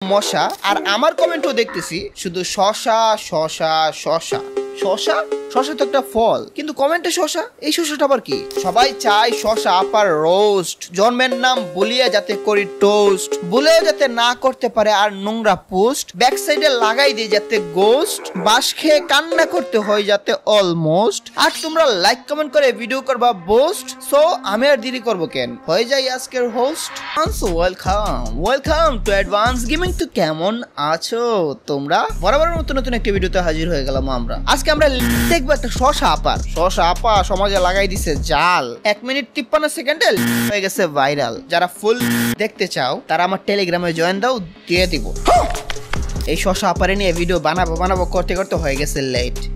মশা আর আমার কমেন্টও দেখতেছি শুধু শশা শশা শশা শশা শশা তো একটা ফল কিন্তু কমেন্টে শশা এই শশাটা আবার কি সবাই চায় শশা আপার রোস্ট জন্মের নাম বলিয়া যাতে করি টোস্ট বলেও যাতে না করতে পারে আর নোংরা পোস্ট ব্যাক সাইডে লাগাই দিয়ে যাতে গোস্ট বাস খেয়ে কান্না করতে হয় যাতে অলমোস্ট আর তোমরা লাইক কমেন্ট করে ভিডিও করবা পোস্ট সো আমি আর দেরি করব কেন হয়ে যাই আজকের host welcome to advance gaming. তো কেমন আছো তোমরা? বরাবর নতুন একটি ভিডিওতে হাজির হয়ে গেলাম আমরা। আজকে আমরা দেখবো একটা শশা আপা সমাজে লাগাই দিছে জাল 1 মিনিট 53 সেকেন্ডে হয়ে গেছে ভাইরাল। যারা ফুল দেখতে চাও তারা আমার টেলিগ্রামে জয়েন দাও, দিয়ে দিব। এই শশা আপারে নিয়ে ভিডিও বানাবো করতে হয়ে গেছে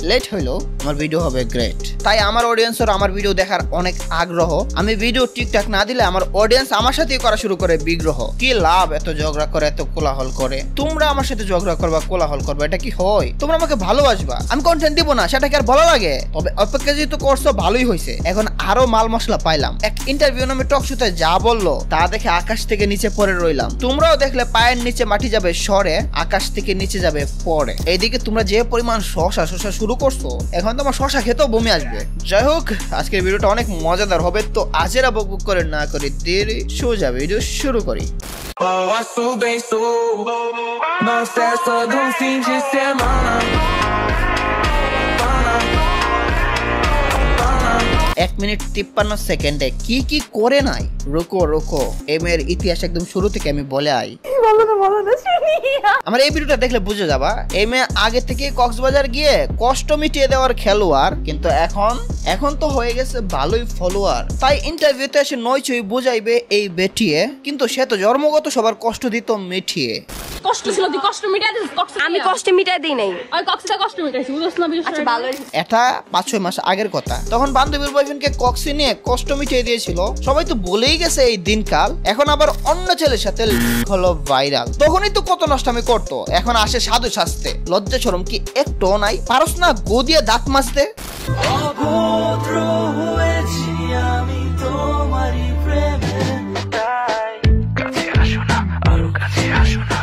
লেট হইলো আমার ভিডিও হবে গ্রেট। তাই আমার অডিয়েন্সের আমার ভিডিও দেখার অনেক আগ্রহ। আমি ভিডিও ঠিকঠাক না দিলে আমার অডিয়েন্স আমার সাথেই করা শুরু করে বিগ্রহ। কি লাভ এত ঝগড়া করে এত কোলাহল করে? তোমরা আমার সাথে ঝগড়া করবা কোলাহল করবা, এটা কি হয়? তোমরা আমাকে ভালোবাসবা, আমি কন্টেন্ট দিব না সেটা কি আর ভালো লাগে? তবে অপেক্ষা যেহেতু করছো ভালোই হয়েছে। এখন আরো মাল মশলা পাইলাম। এক ইন্টারভিউ নামে টক শোতে যা বললো তা দেখে আকাশ থেকে নিচে পড়ে রইলাম। তোমরাও দেখলে পায়ের নিচে মাটি যাবে সরে, আকাশ থেকে নিচে যাবে পড়ে। এইদিকে তোমরা যে পরিমাণ শশা শুরু করছো এখন তোমার শশা খেতেও বমি আসবে। যাই হোক আজকের ভিডিওটা অনেক মজাদার হবে, তো আজেরা বকবক করে না করি দেরি সোজা ভিডিও শুরু করি। এক মিনিট 53 সেকেন্ডে কি করে নাই রোকো এম এর ইতিহাস একদম শুরু থেকে আমি বলে আই। আমার এই ভিডিওটা দেখলে বুঝে যাবা এম এ আগে থেকে কক্সবাজার গিয়ে কষ্ট মিটিয়ে দেওয়ার খেলোয়াড়, কিন্তু এখন তো হয়ে গেছে ভালোই ফলোয়ার। তাই ইন্টারভিউতে এসে নয়ছই বুঝাইবে এই বেটিয়ে, কিন্তু সে তো জন্মগত সবার কষ্ট দিত মিটিয়ে। কষ্ট ছিল তুই কষ্ট মিটাই দিস। আমি কষ্ট মিটাই দেই নাই, ওই কক্সটা কষ্ট মিটাইছি বুঝছ না? আচ্ছা ভালো। এটা 5-6 মাস আগের কথা। তখন বান্ধবীর বয়ফ্রেন্ডকে কক্সি নিয়ে কষ্ট মিটিয়ে দিয়েছিল। সবাই তো বলেই গেছে এই দিনকাল। এখন আবার অন্য ছেলের সাথে হলো ভাইরাল। তখনই তো কত নষ্টামি করতো, এখন আসে সাধু শাস্তে। লজ্জা শরম কি একটু নাই? পারস না গো দিয়ে দাঁত মাজতে? অভদ্র হয়েছি আমি তোমারই প্রেমে, তাই কাছে আসো না, আরো কাছে আসো না,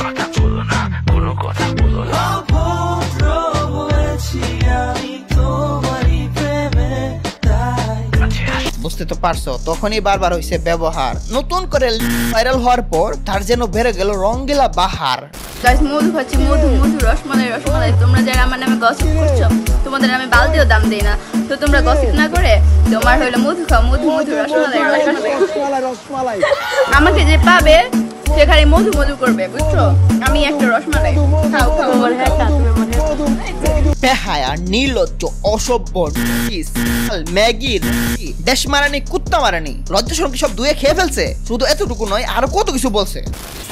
কথা বলো না, কোনো কথা বলো না। অভদ্র হয়েছি আমি তোমারই প্রেমে, তাই কাছে আসো। বুঝতে তো পারছো তখনই বারবার হইছে ব্যবহার। নতুন করে ভাইরাল হওয়ার পর তার যেন বেড়ে গেল রঙ্গিলা বাহার। গাইস মধু খাচ্ছি, মধু রসমালাই। তোমরা যারা আমার নামে গসিপ করছো তোমাদের আমি বালতিও দাম দেই না। তো তোমরা গসিপ না করে তোমার হইলো মধু খাও, মধু রসমালাই। আমাকে যে পাবে সে খালি মধু করবে, বুঝছো? আমি একটা রসমালাই খাও বেহায়া নির্লজ্জ অসভ্য ম্যাগি দেশ মারানি কুত্তা মারানি লজ্জা শরম কি সব দুয়ে খেয়ে ফেলছে? শুধু এতটুকু নয় আরো কত কিছু বলছে।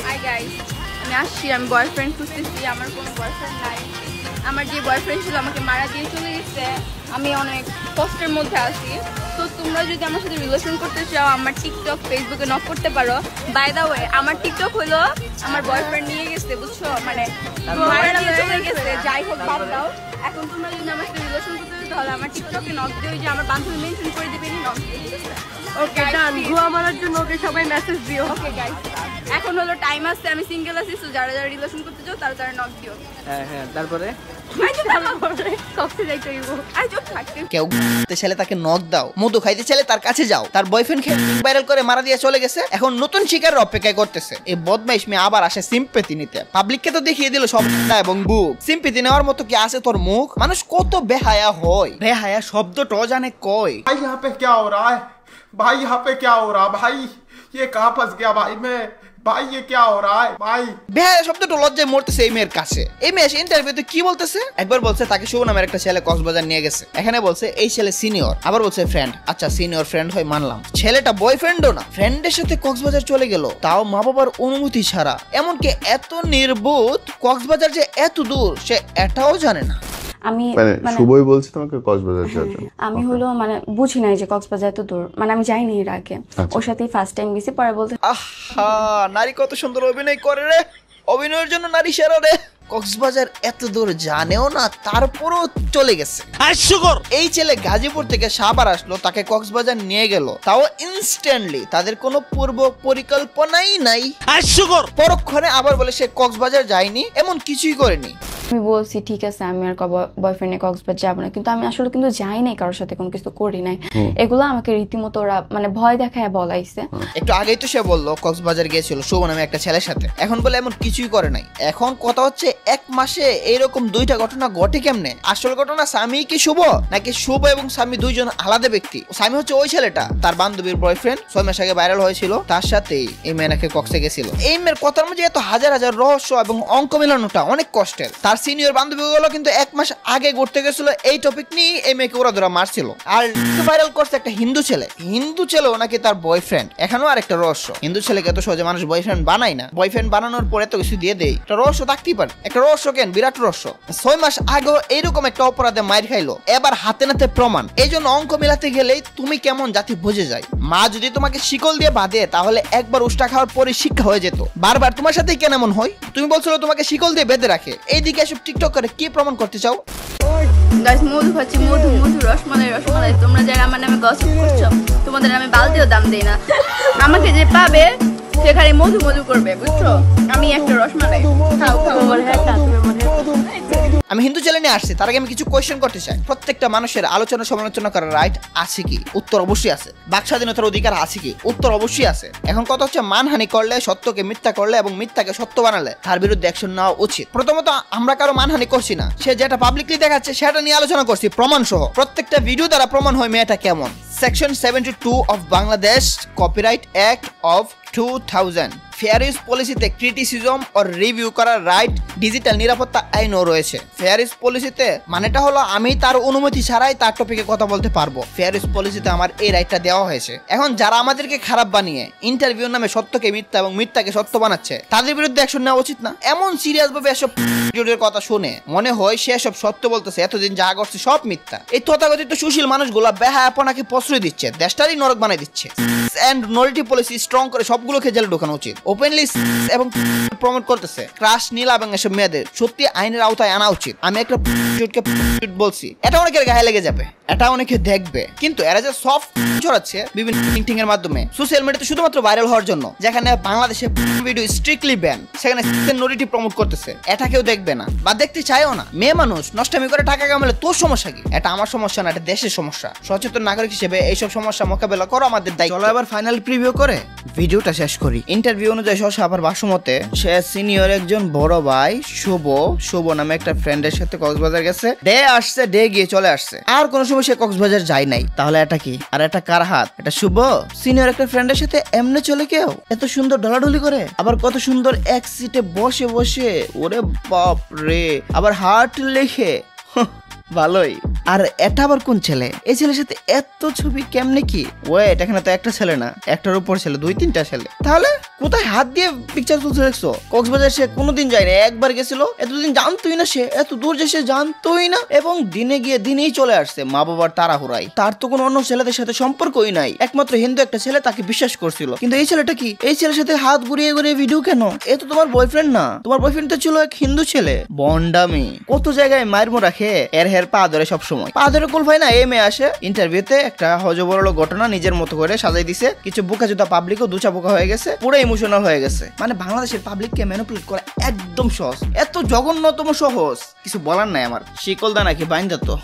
হাই গাইস, আমি আসছি। আমি বয়ফ্রেন্ড খুঁজতেছি, আমার কোনো বয়ফ্রেন্ড নাই। আমার যে বয়ফ্রেন্ড ছিল আমাকে মারা দিয়ে চলে গেছে। আমি অনেক কষ্টের মধ্যে আছি। তো তোমরা যদি আমার সাথে রিলেশন করতে চাও আমার টিকটক ফেসবুকে নক করতে পারো। বাই দা ওয়ে আমার টিকটক হলো আমার বয়ফ্রেন্ড নিয়ে গেছে, বুঝছো? মানে মারা দিয়ে চলে গেছে। যাই হোক বাদ দাও। এখন তোমরা যদি আমার সাথে রিলেশন করতে চাও তাহলে আমার টিকটকে নক দিও, যে আমার বান্ধবী মেনশন করে দিবে, নক দিও। ওকে ডান। গুয়া মারার জন্য ওকে সবাই মেসেজ দিও। ওকে গাইস এখন হলো টাইম আছে, আমি সিঙ্গেল আছি। সো যারা রিলেশন করতে চাও তারা নক দিও। হ্যাঁ তারপরে কেউ ছেলে তাকে নক দাও, মধু খাইতে ছেলে তার কাছে যাও। তার বয়ফ্রেন্ড ভাইরাল করে মারা দিয়ে চলে গেছে, এখন নতুন শিকারের অপেক্ষায় করতেছে। এই বদমাইশ মেয়ে আবার আসে সিম্পেথি নিতে। পাবলিককে তো দেখিয়ে দিল সব এবং বুক। সিম্পেথি নেওয়ার মতো কি আছে তোর মুখ? মানুষ কত বেহায়া হয়। বেহায়া শব্দটাও জানে কয়। भाई यहाँ पे क्या हो रहा है? भाई यहाँ पे क्या हो रहा है? भाई ये कहाँ फंस गया भाई मैं? ভাই ये क्या हो रहा है भाई? বেহায়া শব্দটা লজ্জায় মরতেছে এই মেয়ের কাছে। এই মেয়ে ইন্টারভিউতে কি বলতেছে? একবার বলছে তাকে শুভ নামের একটা ছেলে কক্সবাজার নিয়ে গেছে। এখানে বলছে এই ছেলে সিনিয়র, আবার বলছে ফ্রেন্ড। আচ্ছা সিনিয়র ফ্রেন্ড হয় মানলাম, ছেলেটা বয়ফ্রেন্ডও না, ফ্রেন্ডের সাথে কক্সবাজার চলে গেল, তাও মা বাবার অনুমতি ছাড়া। এমনকি এত নির্বোধ কক্সবাজার যে এত দূর সে এটাও জানে না। আমি মানে শুভই বলছি তোমাকে কক্সবাজার যাওয়ার জন্য। আমি হলো মানে বুঝি নাই যে কক্সবাজার এত দূর, মানে আমি যাইনি এর আগে। ওর সাথেই ফার্স্ট টাইম গেছি। পরে বলতে আহা নারী কত সুন্দর অভিনয় করে রে, অভিনয়ের জন্য নারী সেরা রে। কক্সবাজার এত দূর জানেও না, তারপরও চলে গেছে। এই ছেলে গাজীপুর থেকে সাভার আসলো, তাকে কক্সবাজার নিয়ে গেল, তাও ইনস্ট্যান্টলি, তাদের কোনো পূর্ব পরিকল্পনাই নাই। পরক্ষণে আবার বলে সে কক্সবাজার যায়নি, এমন কিছুই করেনি। আমি বলছি ঠিক আছে আমি আর বয়ফ্রেন্ডে কক্সবাজার যাবো না, কিন্তু আমি আসলে কিন্তু যাই নাই, কারোর সাথে কোনো কিছু করি নাই। এগুলো আমাকে রীতিমতো ওরা মানে ভয় দেখায় বলাইছে। একটু আগেই তো সে বললো কক্সবাজার গিয়েছিল শুভ নামে একটা ছেলের সাথে, এখন বলে এমন কিছুই করে নাই। এখন কথা হচ্ছে 1 মাসে এইরকম 2টা ঘটনা ঘটে কেমনে? আসল ঘটনা স্বামী কি শুভ, নাকি শুভ এবং স্বামী দুইজন আলাদা ব্যক্তি? স্বামী হচ্ছে ওই ছেলেটা, তার বান্ধবীর বয়ফ্রেন্ড, 6 মাস আগে ভাইরাল হয়েছিল, তার সাথেই এই মেয়ে নাকি কক্সে গেছিল। এই মেয়ের কথার মধ্যে এত হাজার হাজার রহস্য এবং অঙ্ক মেলানোটা অনেক কষ্টের। তার সিনিয়র বান্ধবী গুলো কিন্তু 1 মাস আগে ঘুরতে গেছিল, এই টপিক নিয়ে এই মেয়েকে ওরা ধরা মারছিল। আর ভাইরাল করছে একটা হিন্দু ছেলেও নাকি তার বয়ফ্রেন্ড। এখানেও আরেকটা রহস্য, হিন্দু ছেলেকে এত সহজে মানুষ বয়ফ্রেন্ড বানায় না, বয়ফ্রেন্ড বানানোর পরে তো কিছু দিয়ে দেয়, একটা রহস্য থাকতেই পারে। একটা রহস্য কেন, বিরাট রহস্য। 6 মাস আগেও এইরকম একটা অপরাধে মাইর খাইলো, এবার হাতে নাতে প্রমাণ। এই জন্য অঙ্ক মেলাতে গেলেই তুমি কেমন জাতি বুঝে যায়। মা যদি তোমাকে শিকল দিয়ে বাঁধে, তাহলে একবার উষ্টা খাওয়ার পরে শিক্ষা হয়ে যেত। বারবার তোমার সাথেই কেন এমন হয়? তুমি বলছিল তোমাকে শিকল দিয়ে বেঁধে রাখে, এইদিকে এসব টিকটক করে কি প্রমাণ করতে চাও? গাইস মধু খাচ্ছি, মধু রসমালাই। তোমরা যারা আমার নামে গসিপ করছো, তোমাদের আমি বালতিও দাম দেই না। আমাকে যে পাবে সে খালি মধু করবে, বুঝছো? আমি একটা রসমালাই খাও। আমি হিন্দু চ্যানেলে আসছি, তার আগে আমি কিছু কোয়েশ্চেন করতে চাই। প্রত্যেকটা মানুষের আলোচনা সমালোচনা করার রাইট আছে কি? উত্তর অবশ্যই আছে। বাক স্বাধীনতার অধিকার আছে কি? উত্তর অবশ্যই আছে। এখন কথা হচ্ছে মানহানি করলে, সত্যকে মিথ্যা করলে এবং মিথ্যাকে সত্য বানালে তার বিরুদ্ধে অ্যাকশন নেওয়া উচিত। প্রথমত আমরা কারো মানহানি করছি না, সে যেটা পাবলিকলি দেখাচ্ছে সেটা নিয়ে আলোচনা করছি প্রমাণ সহ। প্রত্যেকটা ভিডিও দ্বারা প্রমাণ হয় মেয়েটা কেমন। Section 72 of Bangladesh copyright act of 2000 fair use পলিসিতে ক্রিটিসিজম ও রিভিউ করার রাইট, ডিজিটাল নিরাপত্তা আইনও রয়েছে। ফেয়ার ইউজ পলিসিতে মানেটা হলো আমি তার অনুমতি ছাড়াই তার টপিকে কথা বলতে পারবো। ফেয়ার ইউজ পলিসিতে আমার এই রাইটটা দেওয়া হয়েছে। এখন যারা আমাদেরকে খারাপ বানিয়ে ইন্টারভিউর নামে সত্যকে মিথ্যা এবং মিথ্যাকে সত্য বানাচ্ছে, তাদের বিরুদ্ধে অ্যাকশন নেওয়া উচিত না? এমন সিরিয়াস ভাবে এসব ভিডিওর কথা শুনে মনে হয় সে সব সত্য বলতেছে, এতদিন যা করছে সব মিথ্যা। এই তথাকথিত সুশীল মানুষগুলা বেহায়াপনাকে প্রশ্রয় দিচ্ছে, দেশটারই নরক বানাই দিচ্ছে। এন্ড নলিটি পলিসি স্ট্রং করে সবগুলোকে জেলে ঢোকানো উচিত। ওপেনলি এবং প্রমোট করতেছে ক্রাশ নীলা এবং এসব মেয়েদের সত্যি আইনের আওতায় আনা উচিত। আমি একটা বলছি, এটা অনেকের গায়ে লেগে যাবে, এটা অনেকে দেখবে, কিন্তু এরা যে সফট ছড়াচ্ছে বিভিন্ন লিঙ্কিং এর মাধ্যমে সোশ্যাল মিডিয়াতে শুধুমাত্র ভাইরাল হওয়ার জন্য, যেখানে বাংলাদেশে ভিডিও স্ট্রিক্টলি ব্যান, সেখানে নলিটি প্রমোট করতেছে, এটা কেউ দেখবে না বা দেখতে চায়ও না। মেয়ে মানুষ নষ্টামি করে টাকা কামালে তোর সমস্যা কি? এটা আমার সমস্যা না, এটা দেশের সমস্যা। সচেতন নাগরিক হিসেবে এইসব সমস্যা মোকাবেলা করো আমাদের দায়িত্ব। চলো এবার ফাইনাল প্রিভিউ করে ভিডিওটা শেষ করি। ইন্টারভিউ অনুযায়ী শশা আবার ভাষ্যমতে সে সিনিয়র একজন বড় ভাই শুভ নামে একটা ফ্রেন্ডের সাথে কক্সবাজার গেছে, ডে আসছে, ডে গিয়ে চলে আসছে, আর কোনো সময় সে কক্সবাজার যায় নাই। তাহলে এটা কি? আর এটা কার হাত? এটা শুভ সিনিয়র একটা ফ্রেন্ডের সাথে এমনি চলে কেউ এত সুন্দর ঢলাঢলি করে, আবার কত সুন্দর এক সিটে বসে বসে, ওরে বাপ রে, আবার হার্ট লেখে, ভালোই। আর এটা আবার কোন ছেলে? এই ছেলের সাথে এত ছবি কেমনে কি? ওয়েট, এখানে তো একটা ছেলে না, একটার উপর ছেলে, 2-3টা ছেলে। তাহলে কোথায় হাত দিয়ে পিকচার তুলছে দেখছো? কক্সবাজার সে কোনোদিন যায় না, একবার গেছিল, এতদিন জানতোই না, সে এত দূর যে সে জানতোই না, এবং দিনে গিয়ে দিনেই চলে আসছে মা বাবার তাড়াহুড়াই। তার তো কোনো অন্য ছেলেদের সাথে সম্পর্কই নাই, একমাত্র হিন্দু একটা ছেলে তাকে বিশ্বাস করছিল। কিন্তু এই ছেলেটা কি? এই ছেলের সাথে হাত ঘুরিয়ে ঘুরিয়ে ভিডিও কেন? এ তো তোমার বয়ফ্রেন্ড না, তোমার বয়ফ্রেন্ড তো ছিল এক হিন্দু ছেলে। বন্ডামি কত জায়গায় মায়ের মো রাখে, এর হের পা ধরে সব সময় পা ধরে কুল ভাই না। এই মেয়ে আসে ইন্টারভিউতে, একটা হজবরল ঘটনা নিজের মতো করে সাজাই দিছে, কিছু বোকা জুতা পাবলিকও দুচা বোকা হয়ে গেছে, পুরো ইমোশনাল হয়ে গেছে। মানে বাংলাদেশের পাবলিককে ম্যানিপুলেট করা একদম সহজ, এত জঘন্যতম সহজ, কিছু বলার নাই আমার। শিকল দা নাকি বাইন্দা তো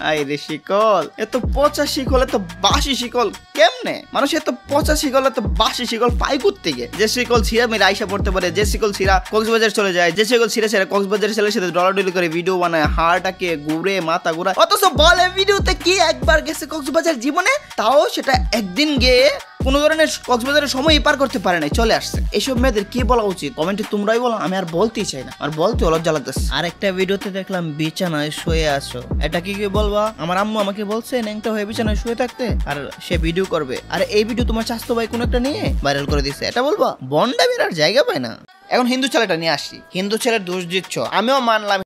আইরে শিকল, এত পচা শিকল, এত বাসি শিকল কেমনে? মানুষ এত পচা শিকল, এত বাসি শিকল পাই করতে গিয়ে। যে শিকল ছিঁড়া মেরে আইসা পড়তে পারে, যে শিকল ছিঁড়া কক্সবাজার চলে যায়, যে শিকল ছিঁড়ে ছেড়ে কক্সবাজারের ছেলের সাথে ডলাডলি করে ভিডিও বানায়, হাড়টাকে ঘুরে মাথা ঘুরায়, অথচ বলে ভিডিওতে কি একবার গেছে কক্সবাজার জীবনে, তাও সেটা একদিন গিয়ে কোনো ধরনের কক্সবাজারের সময় পার করতে পারে নাই, চলে আসছে। এইসব মেয়েদের কি বলা উচিত কমেন্টে তোমরাই বলো, আমি আর বলতেই চাই না, আর বলতে লজ্জা লাগতেছে। আর একটা ভিডিওতে দেখলাম বিছানায় শুয়ে আছো, এটা কি বলবা? আমার আম্মু আমাকে বলছে ন্যাংটা হয়ে বিছানায় শুয়ে থাকতে, আর সে ভিডিও করবে, আর এই ভিডিও তোমার চাস্তো ভাই কোনো একটা নিয়ে ভাইরাল করে দিচ্ছে, এটা বলবা? বন্ডামির আর জায়গা পায় না। এখন হিন্দু ছেলেটা নিয়ে আসি, হিন্দু ছেলের দোষ দিচ্ছ, আমিও মানলাম